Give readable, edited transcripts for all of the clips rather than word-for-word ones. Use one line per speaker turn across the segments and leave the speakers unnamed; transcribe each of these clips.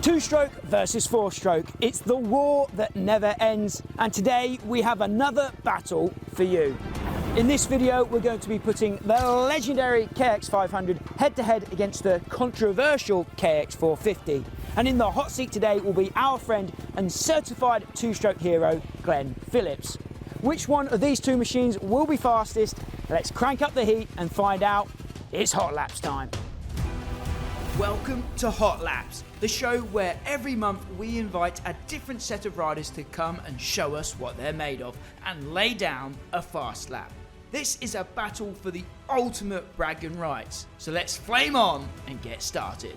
Two-stroke versus four-stroke. It's the war that never ends. And today we have another battle for you. In this video, we're going to be putting the legendary KX500 head-to-head against the controversial KX450. And in the hot seat today will be our friend and certified two-stroke hero, Glen Phillips. Which one of these two machines will be fastest? Let's crank up the heat and find out. It's Hot Laps time. Welcome to Hot Laps, the show where every month we invite a different set of riders to come and show us what they're made of and lay down a fast lap. This is a battle for the ultimate bragging rights, so let's flame on and get started.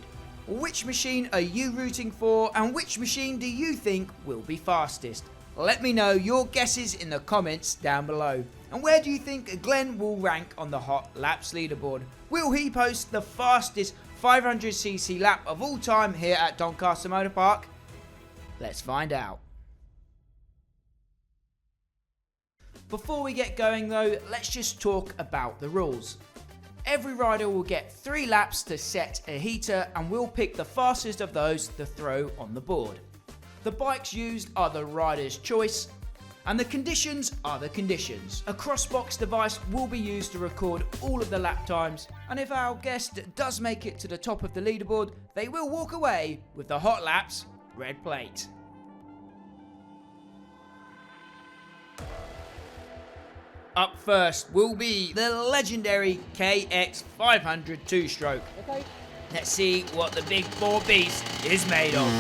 Which machine are you rooting for and which machine do you think will be fastest? Let me know your guesses in the comments down below. And where do you think Glen will rank on the Hot Laps leaderboard? Will he post the fastest 500cc lap of all time here at Doncaster Motor Park? Let's find out. Before we get going though, let's just talk about the rules. Every rider will get 3 laps to set a heater and we'll pick the fastest of those to throw on the board. The bikes used are the rider's choice and the conditions are the conditions. A crossbox device will be used to record all of the lap times, and if our guest does make it to the top of the leaderboard, they will walk away with the Hot Laps red plate. Up first will be the legendary KX500 two-stroke. Okay. Let's see what the big four beast is made of.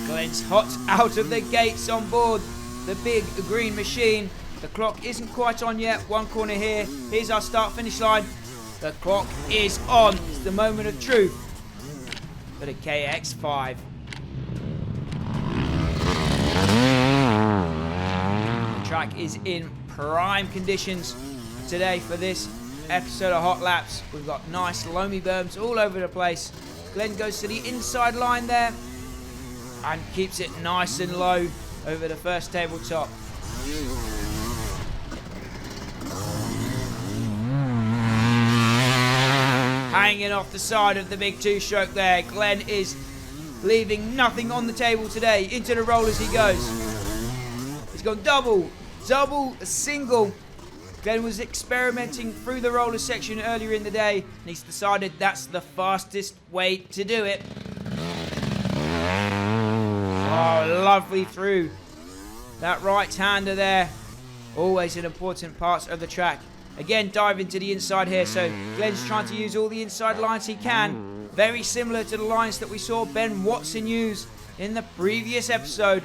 Glen's hot out of the gates on board the big green machine. The clock isn't quite on yet. One corner here. Here's our start finish line. The clock is on. It's the moment of truth for the KX5. The track is in prime conditions today for this episode of Hot Laps. We've got nice loamy berms all over the place. Glen goes to the inside line there and keeps it nice and low over the first tabletop. Hanging off the side of the big two-stroke there. Glen is leaving nothing on the table today. Into the rollers he goes. He's gone double, single. Glen was experimenting through the roller section earlier in the day and he's decided that's the fastest way to do it. Oh, lovely through that right-hander there. Always an important part of the track. Again, dive into the inside here, so Glen's trying to use all the inside lines he can. Very similar to the lines that we saw Ben Watson use in the previous episode.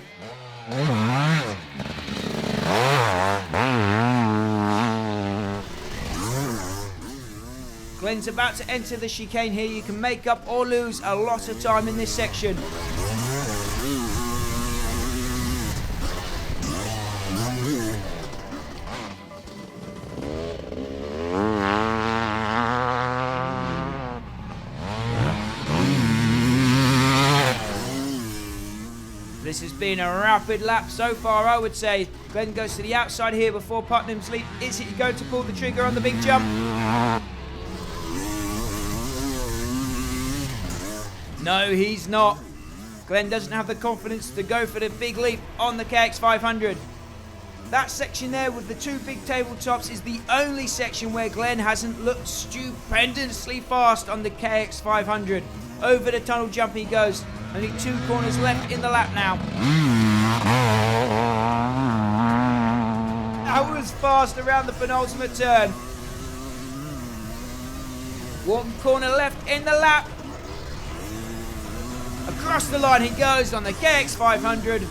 Glen's about to enter the chicane here. You can make up or lose a lot of time in this section. This has been a rapid lap so far, I would say. Glen goes to the outside here before Putnam's leap. Is he going to pull the trigger on the big jump? No, he's not. Glen doesn't have the confidence to go for the big leap on the KX500. That section there with the 2 big tabletops is the only section where Glen hasn't looked stupendously fast on the KX500. Over the tunnel jump he goes. Only 2 corners left in the lap now. That was fast around the penultimate turn. 1 corner left in the lap. Across the line he goes on the KX500.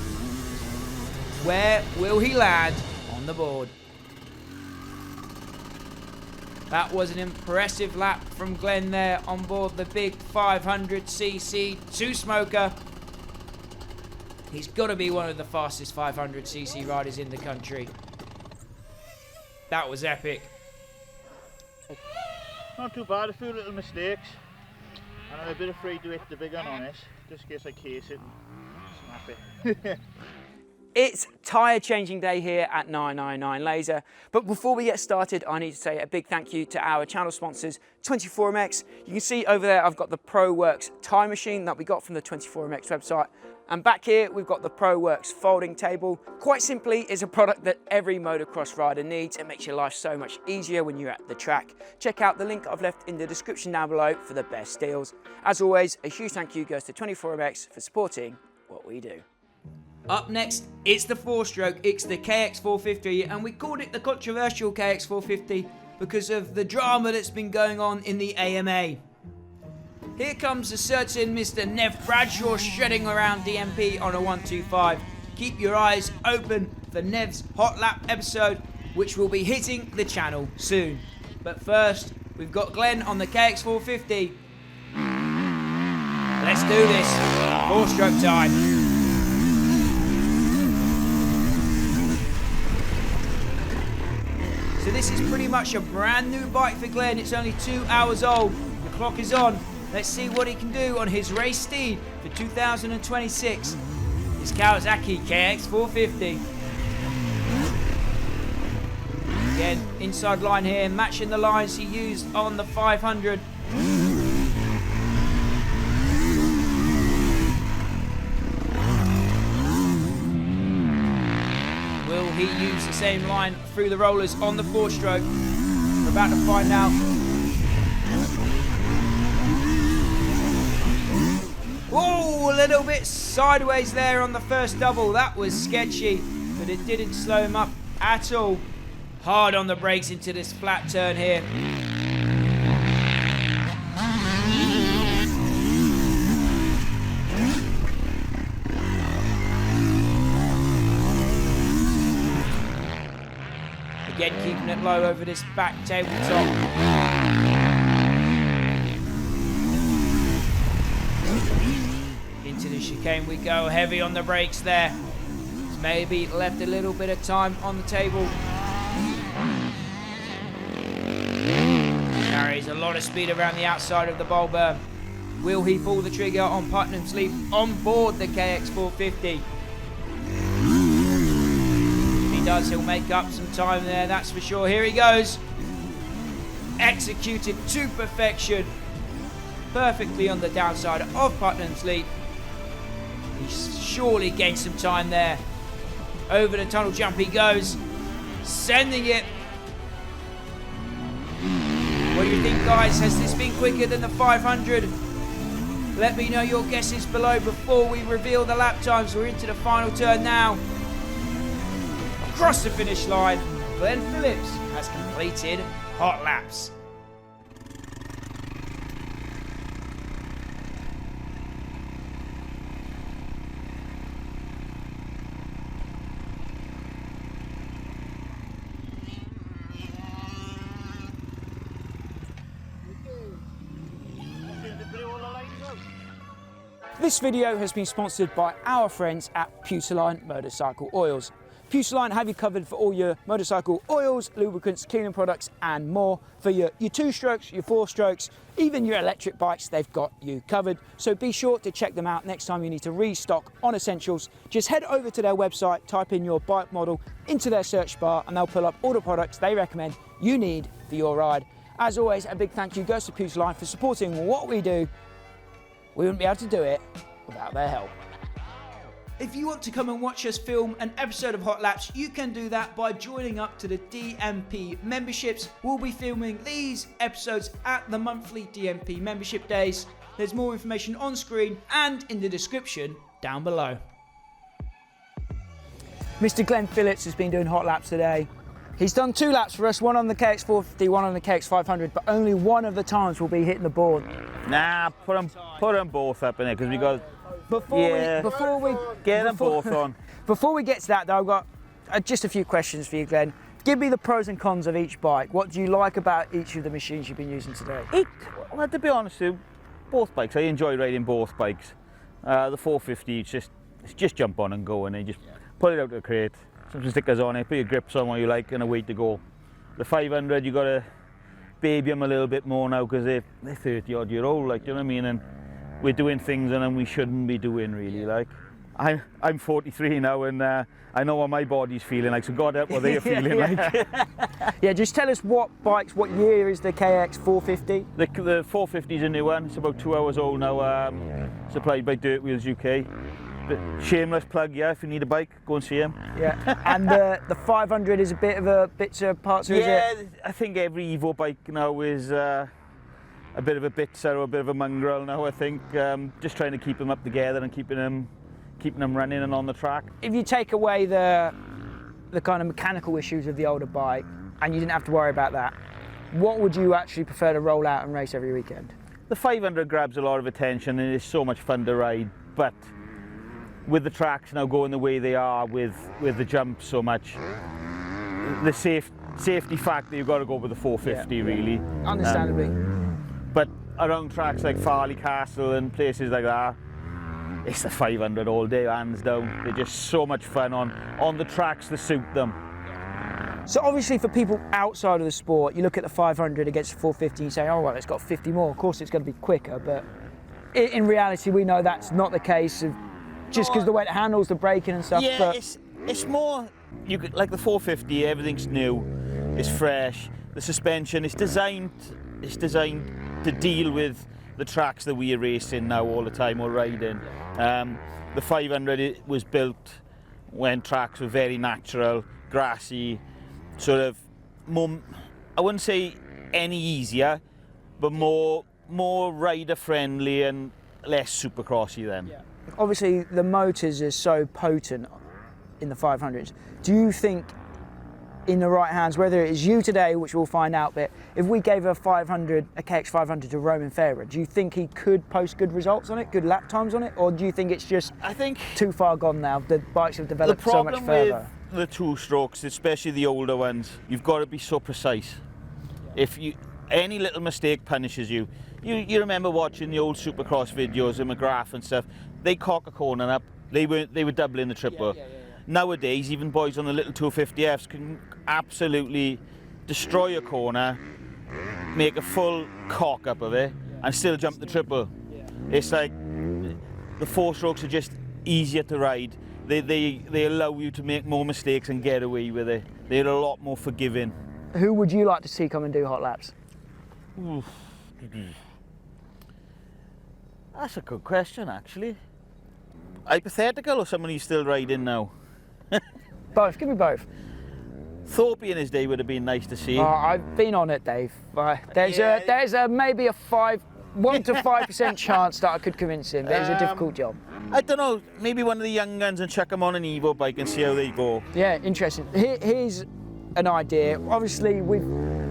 Where will he land on the board? That was an impressive lap from Glen there on board the big 500cc two-smoker. He's got to be one of the fastest 500cc riders in the country. That was epic.
Not too bad, a few little mistakes. And I'm a bit afraid to hit the big one on it, just in case I case it and snap it.
It's tyre changing day here at 999 Laser. But before we get started, I need to say a big thank you to our channel sponsors, 24MX. You can see over there, I've got the ProWorks tyre machine that we got from the 24MX website. And back here, we've got the ProWorks folding table. Quite simply, it's a product that every motocross rider needs. It makes your life so much easier when you're at the track. Check out the link I've left in the description down below for the best deals. As always, a huge thank you goes to 24MX for supporting what we do. Up next, it's the four-stroke, it's the KX450, and we called it the controversial KX450 because of the drama that's been going on in the AMA. Here comes a certain Mr. Nev Bradshaw shredding around DMP on a 125. Keep your eyes open for Nev's Hot Lap episode, which will be hitting the channel soon. But first, we've got Glen on the KX450. Let's do this. Four-stroke time. So this is pretty much a brand new bike for Glen. It's only 2 hours old. The clock is on. Let's see what he can do on his race steed for 2026. His Kawasaki KX450. Again, inside line here, matching the lines he used on the 500. Will he use the same line through the rollers on the four-stroke? We're about to find out. Oh, a little bit sideways there on the first double. That was sketchy, but it didn't slow him up at all. Hard on the brakes into this flat turn here. Again, keeping it low over this back tabletop. Into the chicane we go, heavy on the brakes there. It's maybe left a little bit of time on the table. Carries a lot of speed around the outside of the bowl berm. Will he pull the trigger on Putnam's Leap on board the KX450? Does, he'll make up some time there, that's for sure. Here he goes. Executed to perfection. Perfectly on the downside of Putnam's Leap. He's surely gained some time there. Over the tunnel jump he goes. Sending it. What do you think, guys? Has this been quicker than the 500? Let me know your guesses below before we reveal the lap times. We're into the final turn now. Across the finish line, Glen Phillips has completed hot laps. This video has been sponsored by our friends at Pewterline Motorcycle Oils. Pewterline have you covered for all your motorcycle oils, lubricants, cleaning products and more. For your two-strokes, your four-strokes, even your electric bikes, they've got you covered. So be sure to check them out next time you need to restock on essentials. Just head over to their website, type in your bike model into their search bar and they'll pull up all the products they recommend you need for your ride. As always, a big thank you goes to Pewterline for supporting what we do. We wouldn't be able to do it without their help. If you want to come and watch us film an episode of Hot Laps, you can do that by joining up to the DMP memberships. We'll be filming these episodes at the monthly DMP membership days. There's more information on screen and in the description down below. Mr. Glen Phillips has been doing hot laps today. He's done 2 laps for us, one on the KX450, one on the KX500, but only one of the times will be hitting the board.
Nah, put them both up in it because we got.
Before we
get them both on.
Before we get to that, though, I've got just a few questions for you, Glen. Give me the pros and cons of each bike. What do you like about each of the machines you've been using today?
Well, to be honest with you, both bikes. I enjoy riding both bikes. The 450, it's just jump on and go, and then just pull it out of the crate. Some stickers on it, put your grips on what you like, and away to go. The 500, you got to baby them a little bit more now because they're 30 odd year old, like, you know what I mean? And we're doing things and we shouldn't be doing really, like. I'm 43 now, and I know what my body's feeling like, so God help what they're feeling like.
Yeah, just tell us what year is the KX450?
The 450 is a new one. It's about 2 hours old now, supplied by Dirt Wheels UK. But shameless plug, yeah, if you need a bike, go and see him.
Yeah, and the 500 is a bit of a bits of parts of
yeah,
it?
I think every Evo bike now is a bit of a bitzer or a bit of a mongrel now, I think. Just trying to keep them up together and keeping them running and on the track.
If you take away the kind of mechanical issues of the older bike and you didn't have to worry about that, what would you actually prefer to roll out and race every weekend?
The 500 grabs a lot of attention and it's so much fun to ride, but with the tracks now going the way they are with the jumps so much, the safety factor, you've got to go with the 450 really.
Understandably.
But around tracks like Farley Castle and places like that, it's the 500 all day, hands down. They're just so much fun on the tracks that suit them.
So obviously for people outside of the sport, you look at the 500 against the 450 and you say, oh well, it's got 50 more. Of course it's going to be quicker, but in reality we know that's not the case, just because the way it handles the braking and stuff.
Yeah,
but
it's more, like the 450, everything's new, it's fresh. The suspension is designed to deal with the tracks that we are racing now all the time or riding. The 500 it was built when tracks were very natural, grassy, sort of more, I wouldn't say any easier, but more rider friendly and less supercrossy then.
yeah. Obviously the motors are so potent in the 500s. Do you think in the right hands, whether it is you today, which we'll find out, but if we gave a KX500 to Roman Federer, do you think he could post good results on it, good lap times on it, or do you think it's just too far gone now? The bikes have developed so much further.
The problem with the two strokes, especially the older ones, you've got to be so precise. If any little mistake punishes you. You remember watching the old Supercross videos of McGrath and stuff, they cock a corner up, they were doubling the triple. Nowadays, even boys on the little 250Fs can absolutely destroy a corner, make a full cock up of it, and still jump the triple. It's like the four strokes are just easier to ride. They allow you to make more mistakes and get away with it. They're a lot more forgiving.
Who would you like to see come and do hot laps?
Oof. That's a good question, actually. Hypothetical or someone who's still riding now?
Both, give me both.
Thorpe in his day would have been nice to see.
I've been on it, Dave. There's maybe a 1 to 5% chance that I could convince him, but it's a difficult job.
I don't know, maybe one of the young guns and chuck them on an Evo bike and see how they go.
Yeah, interesting. Here's an idea. Obviously, we've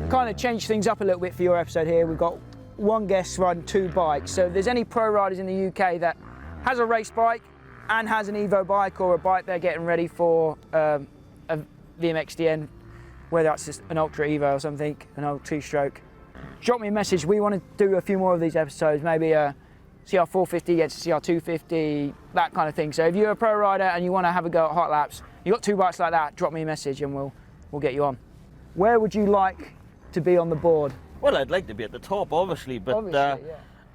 kind of changed things up a little bit for your episode here. We've got one guest riding 2 bikes. So if there's any pro riders in the UK that has a race bike and has an Evo bike or a bike they're getting ready for a VMXDN, whether that's just an Ultra Evo or something, an old 2-stroke, drop me a message. We want to do a few more of these episodes, maybe a CR450 against a CR250, that kind of thing. So if you're a pro rider and you want to have a go at hot laps, you've got 2 bikes like that, drop me a message and we'll get you on. Where would you like to be on the board?
Well, I'd like to be at the top, obviously, but
yeah.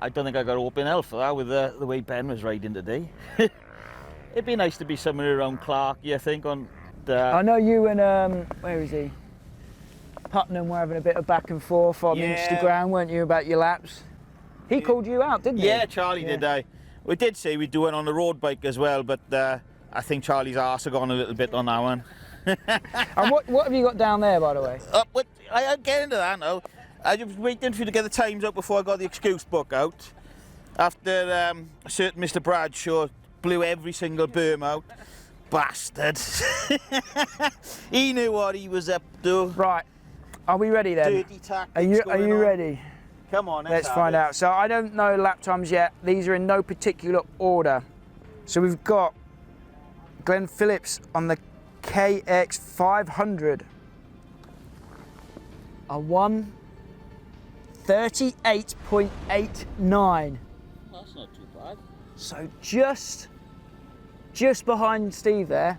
I don't think I got open hell for that with the way Ben was riding today. It'd be nice to be somewhere around Clarkey, I think.
I know you and, where is he? Putnam were having a bit of back and forth on Instagram, weren't you, about your laps? He called you out, didn't he?
Yeah, Charlie did. We did say we'd do it on the road bike as well, but I think Charlie's arse had gone a little bit on that one.
And what have you got down there, by the way?
I'll get into that now. I was waiting for you to get the times out before I got the excuse book out. After a certain Mr. Bradshaw blew every single berm out. Bastard. He knew what he was up to.
Right, are we ready then?
Dirty tactics.
Are you ready?
Come on,
let's find out. So I don't know lap times yet. These are in no particular order. So we've got Glen Phillips on the KX500. A 1:38.89.
That's not too bad.
So just behind Steve there.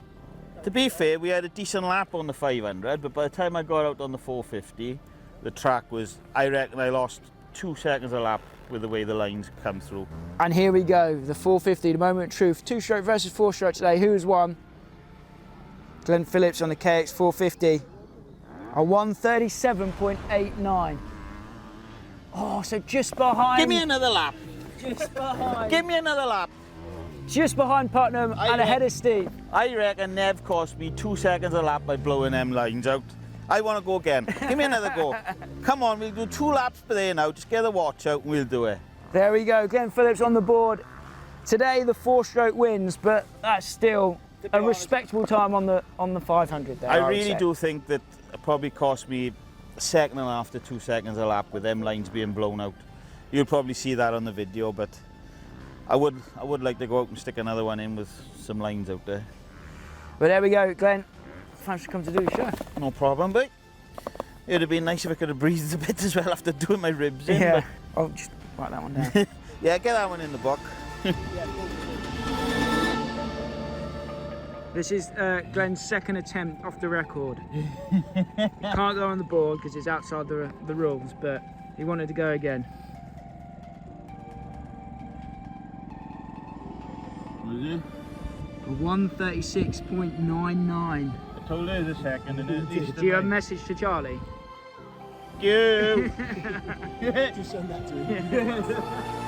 To be fair, we had a decent lap on the 500, but by the time I got out on the 450, the track was, I reckon I lost 2 seconds a lap with the way the lines come through.
And here we go, the 450, the moment of truth. 2-stroke versus 4-stroke today. Who has won? Glen Phillips on the KX450. A 137.89. Oh, so just behind.
Give me another lap.
Just behind.
Give me another lap.
Just behind Putnam and ahead of Steve.
I reckon Nev cost me 2 seconds a lap by blowing them lines out. I want to go again. Give me another go. Come on, we'll do 2 laps per day now. Just get the watch out and we'll do it.
There we go, Glen Phillips on the board. Today the 4-stroke wins, but that's still a respectable time on the 500 there.
I really do think that it probably cost me 1.5 seconds to 2 seconds a lap with them lines being blown out. You'll probably see that on the video, but I would like to go out and stick another one in with some lines out there.
But there we go, Glen. Thanks for coming to do the show.
No problem, but it would have been nice if I could have breathed a bit as well after doing my ribs in.
Yeah, I'll just write that one down.
Yeah, get that one in the book.
This is Glen's second attempt off the record. Can't go on the board because it's outside the rules, but he wanted to go again.
What is it?
A 136.99.
I told her the second, and at least
Do you have a message to Charlie?
you.
Just send that to him.